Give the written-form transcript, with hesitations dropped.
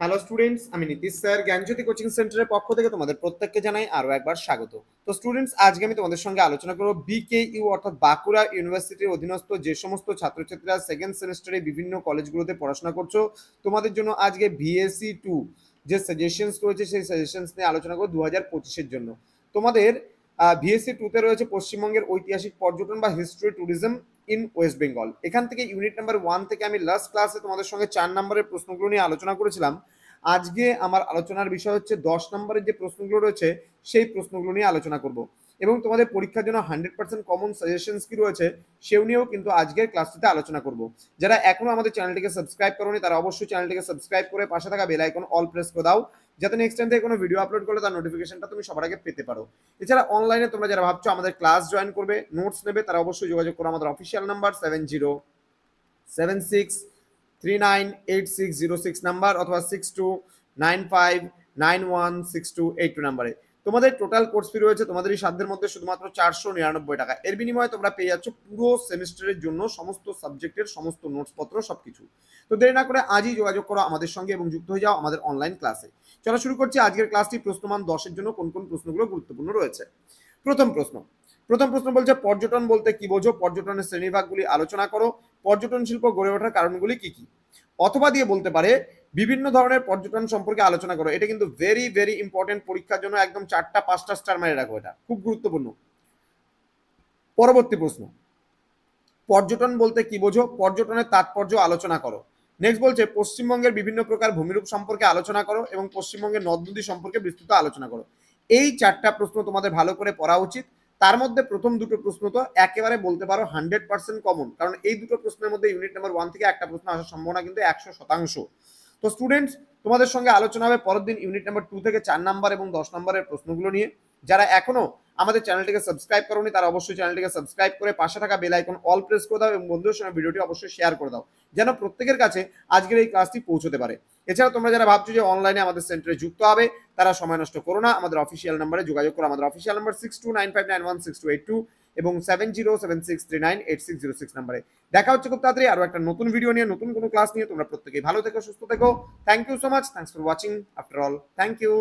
Hello students, আমি Nitish sir জ্ঞানজ্যোতি coaching সেন্টারের পক্ষ থেকে তোমাদের প্রত্যেককে জানাই আরো একবার স্বাগত। তো স্টুডেন্টস, আজকে আমি তোমাদের সঙ্গে আলোচনা করব বিকেইউ অর্থাৎ বাঁকুড়া ইউনিভার্সিটির অধীনস্থ যে সমস্ত ছাত্রছাত্রীরা সেকেন্ড সেমিস্টারে বিভিন্ন কলেজগুলোতে পড়াশোনা করছো, তোমাদের জন্য আজকে ভিএসসি 2 যে সাজেশনস রয়েছে সেই সাজেশনস নিয়ে আলোচনা করব 2025-এর জন্য। তোমাদের ভিএসসি 2 তে রয়েছে পশ্চিমবঙ্গের ঐতিহাসিক পর্যটন বা history tourism in West Bengal. এখান থেকে ইউনিট নাম্বার 1 থেকে আমি লাস্ট ক্লাসে তোমাদের সঙ্গে 4 নম্বরের প্রশ্নগুলো নিয়ে আলোচনা করেছিলাম। আজকে আমার আলোচনার বিষয় হচ্ছে 10 নম্বরের যে প্রশ্নগুলো রয়েছে সেই প্রশ্নগুলো নিয়ে আলোচনা করব এবং তোমাদের পরীক্ষার জন্য 100% কমন সাজেশনস কি রয়েছে সেও নিয়েও কিন্তু আজকের ক্লাসটিতে আলোচনা করব। যারা এখনো আমাদের চ্যানেলটিকে সাবস্ক্রাইব করোনি তারা অবশ্যই চ্যানেলটিকে সাবস্ক্রাইব করে পাশে থাকা বেল আইকন অল প্রেস করে দাও, যাতে নেক্সট টাইম থেকে কোনো ভিডিও আপলোড করলে তার নোটিফিকেশনটা তুমি সবার আগে পেতে পারো। এছাড়া অনলাইনে তোমরা যারা ভাবছো আমাদের ক্লাস জয়েন করবে, নোটস নেবে, তারা অবশ্যই যোগাযোগ করো আমাদের অফিসিয়াল নাম্বার 7076398606 নাম্বার অথবা 6295916282 নাম্বারে। তোমাদের টোটাল কোর্স ফি রয়েছে তোমাদের এই সাধ্যের মধ্যে শুধুমাত্র 499 টাকা। এর বিনিময়ে তোমরা পেয়ে যাচ্ছ পুরো সেমিস্টারের জন্য সমস্ত সাবজেক্টের সমস্ত নোটসপত্র সবকিছু। তো দেরি না করে আজই যোগাযোগ করো আমাদের সঙ্গে এবং যুক্ত হয়ে যাও আমাদের অনলাইন ক্লাসে। চলো শুরু করছি আজকের ক্লাসটি। প্রশ্নমান 10-এর জন্য কোন কোন প্রশ্নগুলো গুরুত্বপূর্ণ রয়েছে। প্রথম প্রশ্ন বলছে পর্যটন বলতে কি বোঝো, পর্যটনের শ্রেণীভাগগুলি আলোচনা করো, পর্যটন শিল্প গড়ে ওঠার কারণগুলি কি কি। অথবা দিয়ে বলতে পারে বিভিন্ন ধরনের পর্যটন সম্পর্কে আলোচনা করো। এটা কিন্তু ভেরি ভেরি ইম্পর্টেন্ট, পরীক্ষার জন্য একদম 4টা 5টা স্টার মেরে রাখো, এটা খুব গুরুত্বপূর্ণ। পরবর্তী প্রশ্ন, পর্যটন বলতে কি বোঝো, পর্যটনের তাৎপর্য আলোচনা করো। নেক্সট বলছে পশ্চিমবঙ্গের বিভিন্ন প্রকার ভূমিরূপ সম্পর্কে আলোচনা করো এবং পশ্চিমবঙ্গের নদ নদী সম্পর্কে বিস্তৃত আলোচনা করো। এই 4টা প্রশ্ন তোমাদের ভালো করে পড়া উচিত। তার মধ্যে প্রথম দুটো প্রশ্ন তো একেবারে বলতে পারো 100% কমন, কারণ এই দুটো প্রশ্নের মধ্যে ইউনিট নাম্বার 1 থেকে একটা প্রশ্ন আসার সম্ভাবনা কিন্তু 100%। তো স্টুডেন্টস, তোমাদের সঙ্গে আলোচনা হবে পরের দিন ইউনিট নাম্বার 2 থেকে 4 নাম্বার এবং 10 নম্বরের প্রশ্নগুলো নিয়ে। যারা এখনো আমাদের চ্যানেলটিকে সাবস্ক্রাইব করোনি তারা অবশ্যই চ্যানেলটিকে সাবস্ক্রাইব করে পাশে থাকা বেল আইকন অল প্রেস করে দাও এবং বন্ধুদের সঙ্গে ভিডিওটি অবশ্যই শেয়ার করে দাও, যেন প্রত্যেকের কাছে আজকের এই ক্লাসটি পৌঁছতে পারে। এছাড়া তোমরা যারা ভাবছো যে অনলাইনে আমাদের সেন্টারে যুক্ত হবে তারা সময় নষ্ট করো না, আমাদের অফিসিয়াল নাম্বারে যোগাযোগ করো। আমাদের অফিসিয়াল নাম্বার 6295916282 এবং 7076398606 নাম্বারে। দেখা হচ্ছে খুব তাড়াতাড়ি আরো একটা নতুন ভিডিও নিয়ে, নতুন কোনো ক্লাস নিয়ে। তোমরা প্রত্যেকেই ভালো থেকো, সুস্থ থেকো। Thank you so much, thanks for watching after all, thank you.